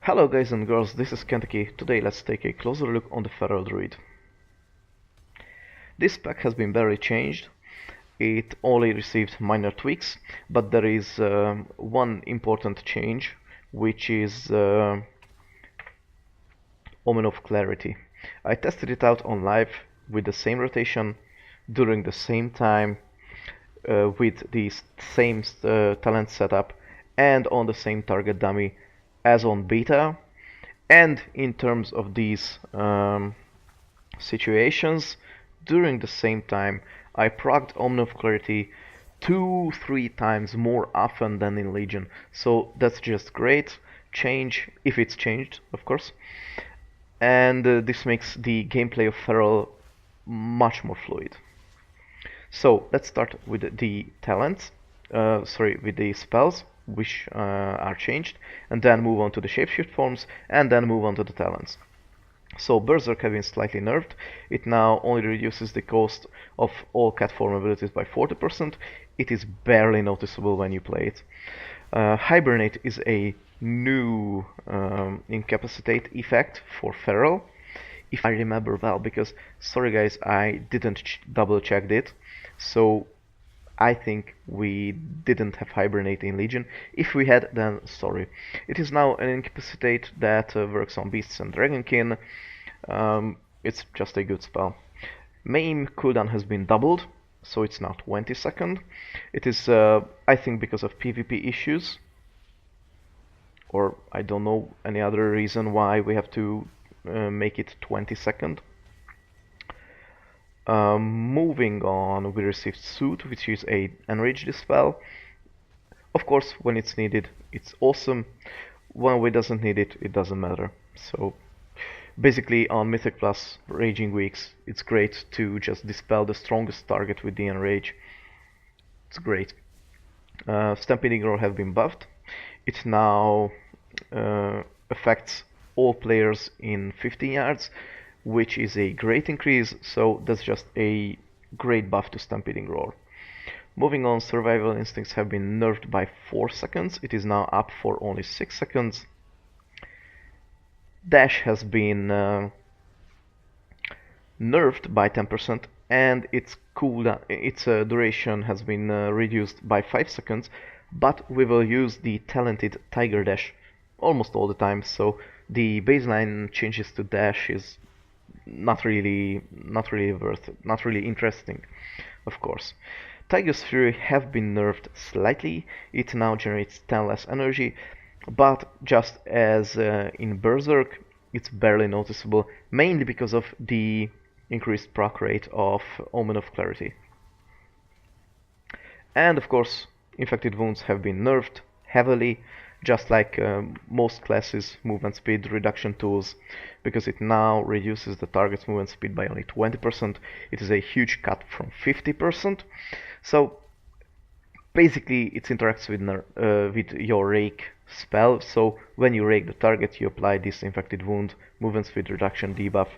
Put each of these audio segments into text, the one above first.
Hello guys and girls, this is Kentucky. Today let's take a closer look on the Feral Druid. This pack has been barely changed. It only received minor tweaks, but there is one important change, which is Omen of Clarity. I tested it out on live with the same rotation, during the same time, with the same talent setup, and on the same target dummy as on beta. And in terms of these situations, during the same time, I procced Omen of Clarity 2-3 times more often than in Legion. So that's just great change, if it's changed, of course. And this makes the gameplay of Feral much more fluid. So let's start with the talents, with the spells, which are changed, and then move on to the shapeshift forms, and then move on to the talents. So Berserk has been slightly nerfed. It now only reduces the cost of all cat form abilities by 40%. It is barely noticeable when you play it. Hibernate is a new incapacitate effect for Feral, if I remember well, because sorry guys, I didn't double check it, so I think we didn't have Hibernate in Legion. If we had, then sorry. It is now an incapacitate that works on beasts and dragonkin. It's just a good spell. Maim cooldown has been doubled, so it's now 20 seconds. It is, I think, because of PvP issues, or I don't know any other reason why we have to make it 20 seconds. Moving on, we received Soothe, which is a enraged spell. Of course, when it's needed, it's awesome. When we doesn't need it, it doesn't matter. So basically, on Mythic Plus Raging Weeks, it's great to just dispel the strongest target with the enrage. It's great. Stampeding Roar have been buffed. It now affects all players in 15 yards, which is a great increase, so that's just a great buff to Stampeding Roar. Moving on, Survival Instincts have been nerfed by 4 seconds. It is now up for only 6 seconds. Dash has been nerfed by 10%, and its cooldown, its duration has been reduced by 5 seconds, but we will use the talented Tiger Dash almost all the time, so the baseline changes to Dash is not really worth it, not really interesting, of course. Tiger's Fury have been nerfed slightly. It now generates 10 less energy, but just as in Berserk, it's barely noticeable, mainly because of the increased proc rate of Omen of Clarity. And of course, Infected Wounds have been nerfed heavily, just like most classes' movement speed reduction tools, because it now reduces the target's movement speed by only 20%. It is a huge cut from 50%. So basically it interacts with your rake spell, so when you rake the target, you apply this Infected Wound movement speed reduction debuff.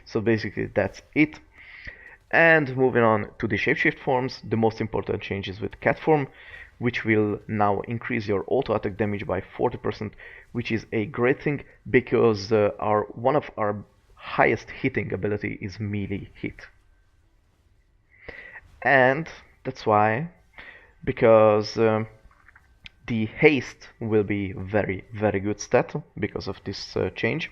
So basically that's it. And moving on to the shapeshift forms, the most important change is with cat form, which will now increase your auto attack damage by 40%, which is a great thing because one of our highest hitting ability is melee hit. And that's why, because the haste will be very good stat because of this change,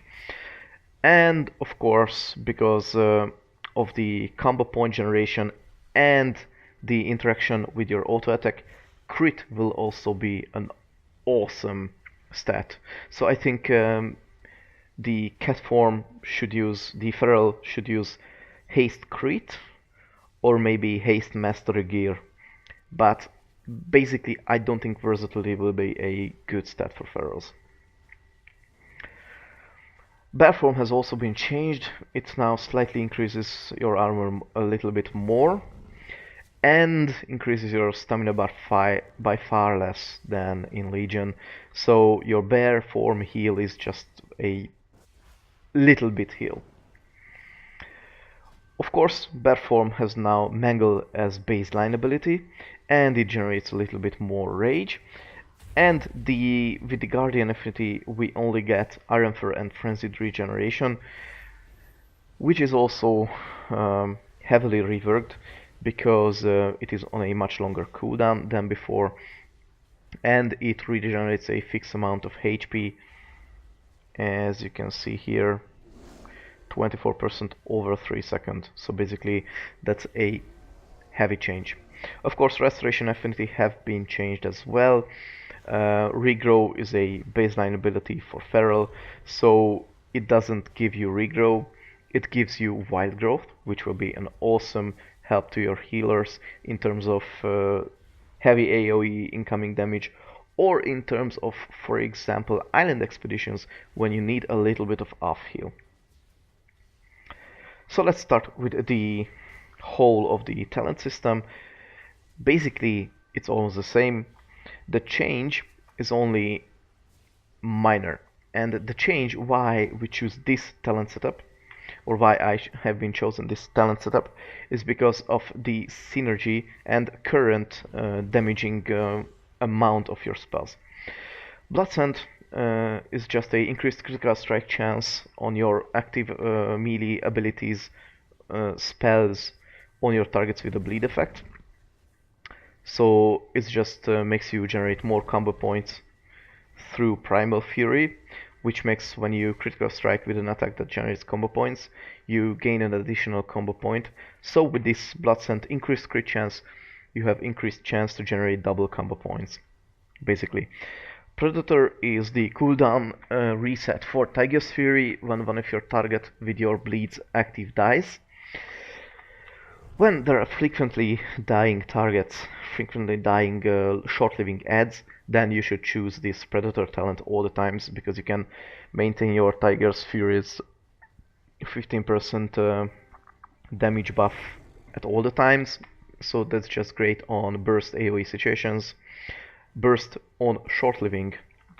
and of course because of the combo point generation and the interaction with your auto attack, crit will also be an awesome stat. So I think the cat form should use, the feral should use haste crit, or maybe haste mastery gear, but basically I don't think versatility will be a good stat for ferals. Bear form has also been changed. It now slightly increases your armor a little bit more and increases your stamina by far less than in Legion. So your bear form heal is just a little bit heal. Of course, bear form has now Mangle as baseline ability, and it generates a little bit more rage. And with the Guardian affinity, we only get Iron Fur and Frenzied Regeneration, which is also heavily reworked because it is on a much longer cooldown than before, and it regenerates a fixed amount of HP, as you can see here, 24% over 3 seconds. So basically that's a heavy change. Of course, Restoration Affinity have been changed as well. Regrow is a baseline ability for Feral, so it doesn't give you Regrow, it gives you Wild Growth, which will be an awesome help to your healers in terms of heavy AoE incoming damage, or in terms of, for example, island expeditions when you need a little bit of off heal. So let's start with the whole of the talent system. Basically, it's almost the same. The change is only minor, and the change why we choose this talent setup, or why I have been chosen this talent setup, is because of the synergy and current damaging amount of your spells. Blood Scent is just a increased critical strike chance on your active melee abilities, spells on your targets with a bleed effect. So it just makes you generate more combo points through Primal Fury, which makes when you critical strike with an attack that generates combo points, you gain an additional combo point. So with this Blood Scent increased crit chance, you have increased chance to generate double combo points, basically. Predator is the cooldown reset for Tiger's Fury when one of your target with your bleeds active dies. When there are frequently dying targets, frequently dying short-living adds, then you should choose this Predator talent all the times, because you can maintain your Tiger's Fury's 15% damage buff at all the times, so that's just great on burst AoE situations, burst on short-living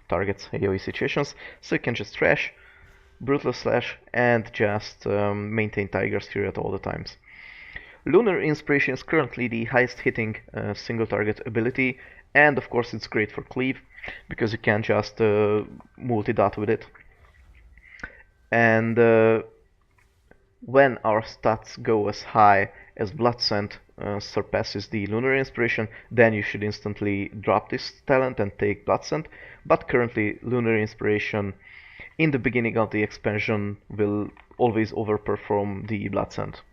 targets AoE situations, so you can just trash, Brutal Slash, and just maintain Tiger's Fury at all the times. Lunar Inspiration is currently the highest hitting single target ability, and of course it's great for cleave because you can just multi-dot with it. And when our stats go as high as Blood Scent surpasses the Lunar Inspiration, then you should instantly drop this talent and take Blood Scent. But currently Lunar Inspiration in the beginning of the expansion will always overperform the Blood Scent.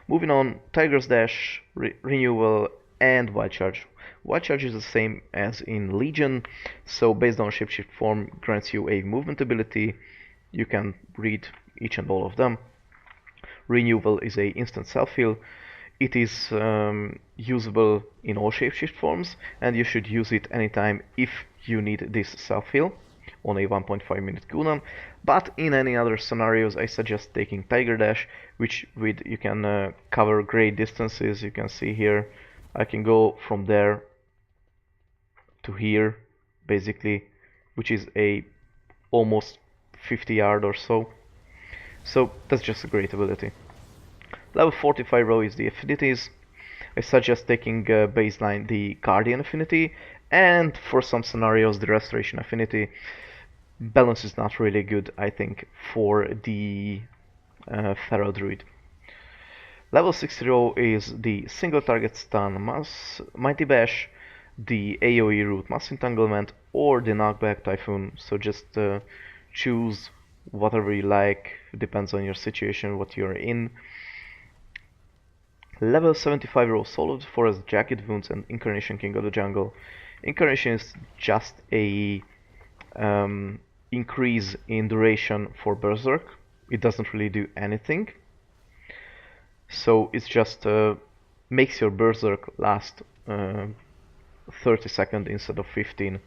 Moving on, Tiger's Dash, Renewal, and Wild Charge. Wild Charge is the same as in Legion, so based on Shapeshift form grants you a movement ability. You can read each and all of them. Renewal is a instant self-heal. It is usable in all Shapeshift forms, and you should use it anytime if you need this self-heal on a 1.5 minute cooldown, but in any other scenarios I suggest taking Tiger Dash, which with you can cover great distances. You can see here I can go from there to here basically, which is a almost 50 yard or so. So that's just a great ability. Level 45 row is the affinities. I suggest taking baseline the Guardian affinity, and for some scenarios the Restoration affinity. Balance is not really good, I think, for the Feral Druid. Level 60 row is the single target stun Mighty Bash, the AoE root Mass Entanglement, or the knockback Typhoon. So just choose whatever you like, it depends on your situation, what you're in. Level 75 row Soul of the Forest, Jagged Wounds, and Incarnation King of the Jungle. Incarnation is just a increase in duration for Berserk. It doesn't really do anything. So it's just makes your Berserk last 30 seconds instead of 15.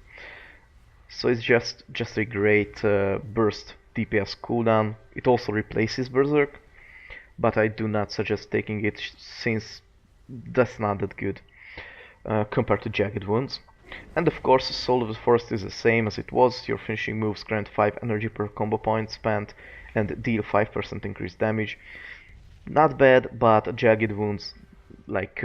So it's just a great burst DPS cooldown. It also replaces Berserk, but I do not suggest taking it since that's not that good compared to Jagged Wounds. And of course, Soul of the Forest is the same as it was. Your finishing moves grant 5 energy per combo point spent and deal 5% increased damage. Not bad, but Jagged Wounds, like,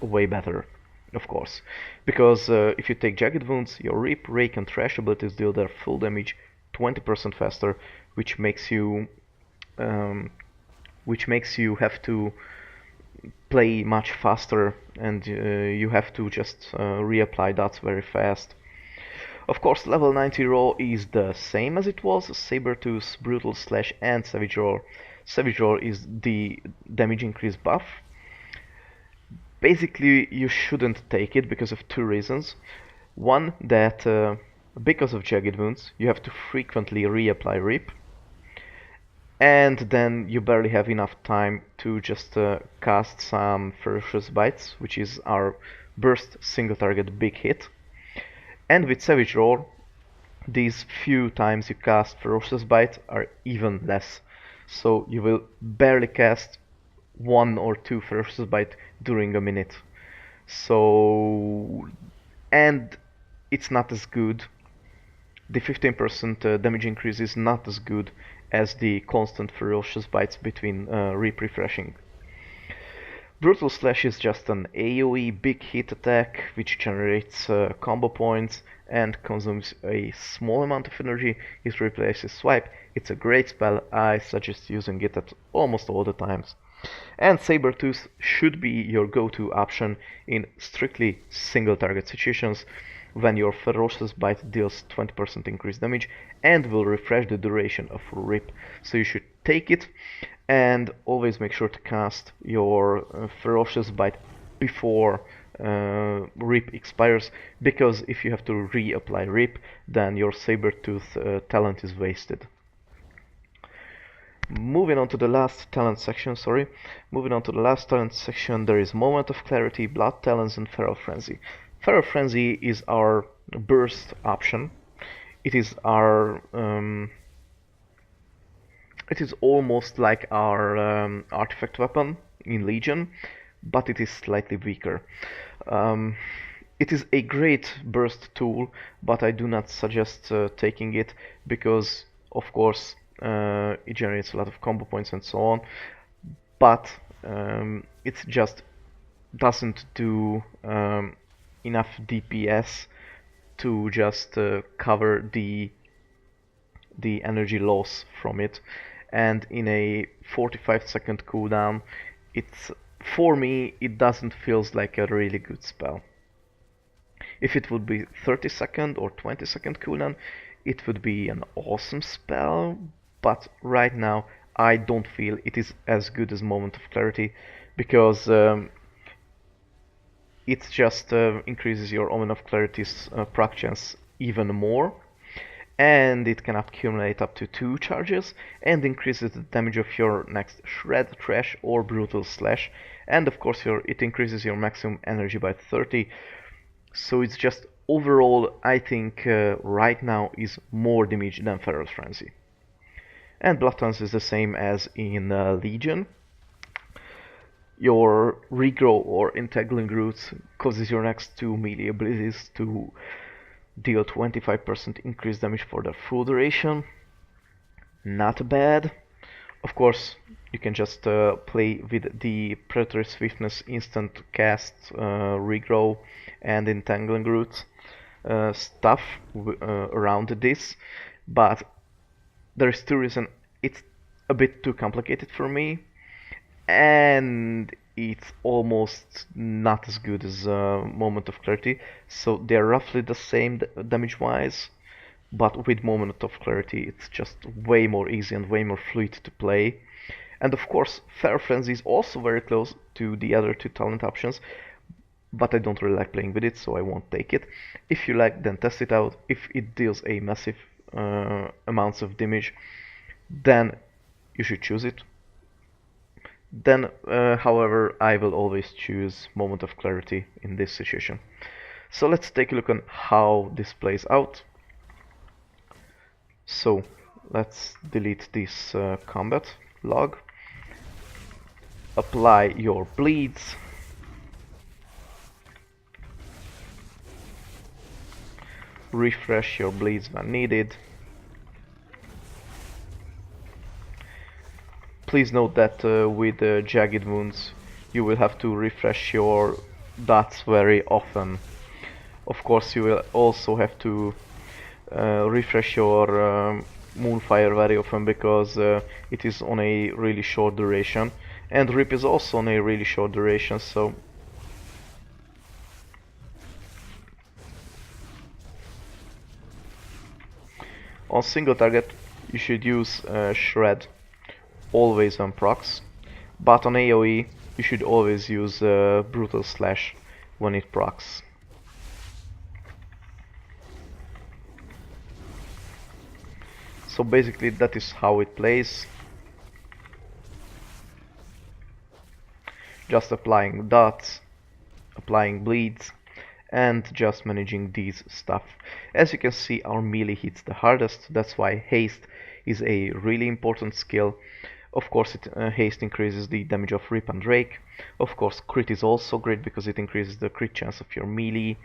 way better. of course, because if you take Jagged Wounds, your Rip, Rake, and Thrash abilities deal their full damage 20% faster, which makes you um, have to play much faster, and you have to just reapply dots very fast. Of course, level 90 Roar is the same as it was, Sabertooth, Brutal Slash, and Savage Roar. Savage Roar is the damage increase buff. Basically, you shouldn't take it because of two reasons. One, that because of Jagged Wounds, you have to frequently reapply Rip, and then you barely have enough time to just cast some Ferocious Bites, which is our burst single target big hit. And with Savage Roar, these few times you cast Ferocious Bite are even less. So you will barely cast one or two Ferocious Bite during a minute. So, and it's not as good. The 15% damage increase is not as good as the constant Ferocious Bites between refreshing. Brutal Slash is just an AoE big hit attack which generates combo points and consumes a small amount of energy. It replaces swipe. It's a great spell. I suggest using it at almost all the times. And Sabertooth should be your go-to option in strictly single target situations when your Ferocious Bite deals 20% increased damage and will refresh the duration of Rip. So you should take it, and always make sure to cast your Ferocious Bite before Rip expires, because if you have to reapply Rip, then your Sabertooth talent is wasted. Moving on to the last talent section, there is Moment of Clarity, Blood Talons, and Feral Frenzy. Feral Frenzy is our burst option. It is our it is almost like our artifact weapon in Legion, but it is slightly weaker. It is a great burst tool, but I do not suggest taking it because, of course, it generates a lot of combo points and so on, but it just doesn't do enough DPS to just cover the energy loss from it. And in a 45-second cooldown, for me it doesn't feels like a really good spell. If it would be 30-second or 20-second cooldown, it would be an awesome spell, but right now I don't feel it is as good as Moment of Clarity, because it just increases your Omen of Clarity's proc chance even more, and it can accumulate up to 2 charges, and increases the damage of your next Shred, Trash, or Brutal Slash, and of course it increases your maximum energy by 30. So it's just overall, I think right now is more damage than Feral Frenzy. And Blood Talons is the same as in Legion. Your Regrow or Entangling Roots causes your next 2 melee abilities to deal 25% increased damage for their full duration. Not bad. Of course, you can just play with the Predatory Swiftness instant cast Regrow and Entangling Roots stuff around this, but there is two reasons. It's a bit too complicated for me, and it's almost not as good as Moment of Clarity. So they're roughly the same damage wise, but with Moment of Clarity it's just way more easy and way more fluid to play. And of course, Feral Frenzy is also very close to the other two talent options, but I don't really like playing with it, so I won't take it. If you like, then test it out. If it deals a massive amounts of damage, then you should choose it. Then, however, I will always choose Moment of Clarity in this situation. So let's take a look on how this plays out. So let's delete this combat log. Apply your bleeds. Refresh your bleeds when needed. Please note that with Jagged Wounds you will have to refresh your dots very often. Of course, you will also have to refresh your Moonfire very often because it is on a really short duration, and Rip is also on a really short duration, so on single target you should use Shred always on procs, but on AoE you should always use Brutal Slash when it procs. So basically that is how it plays. Just applying dots, applying bleeds, and just managing these stuff. As you can see, our melee hits the hardest, that's why haste is a really important skill. Of course, haste increases the damage of Rip and Rake. Of course, crit is also great because it increases the crit chance of your melee,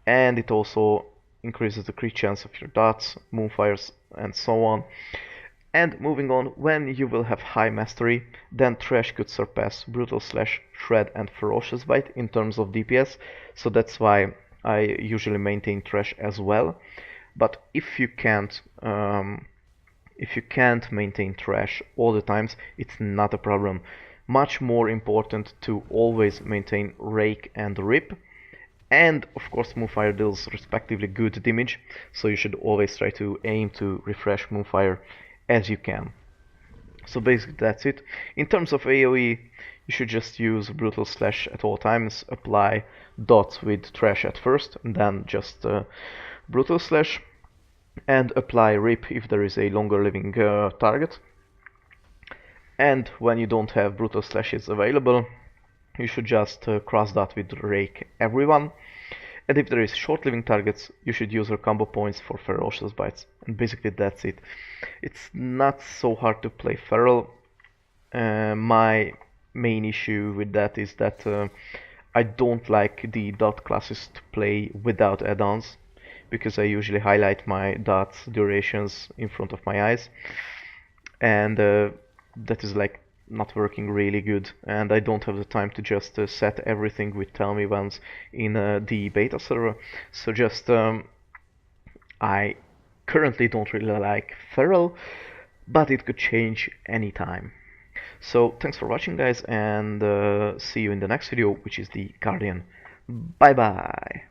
and it also increases the crit chance of your dots, moonfires, and so on. And moving on, when you will have high mastery, then Thresh could surpass Brutal Slash, Shred, and Ferocious Bite in terms of DPS, so that's why I usually maintain Thresh as well. But if you can't maintain Thresh all the times, it's not a problem. Much more important to always maintain Rake and Rip, and of course Moonfire deals respectively good damage, so you should always try to aim to refresh Moonfire as you can. So basically that's it. In terms of AoE, you should just use Brutal Slash at all times, apply dots with Thresh at first, and then just Brutal Slash, and apply Rip if there is a longer living target. And when you don't have Brutal Slashes available, you should just cross that with Rake everyone. And if there is short living targets, you should use your combo points for Ferocious Bites. And basically that's it. It's not so hard to play Feral. My main issue with that is that I don't like the dot classes to play without add-ons, because I usually highlight my dots durations in front of my eyes, and that is like not working really good, and I don't have the time to just set everything with tell me once in the beta server. So just I currently don't really like Feral, but it could change anytime. So thanks for watching guys, and see you in the next video, which is the Guardian. Bye bye.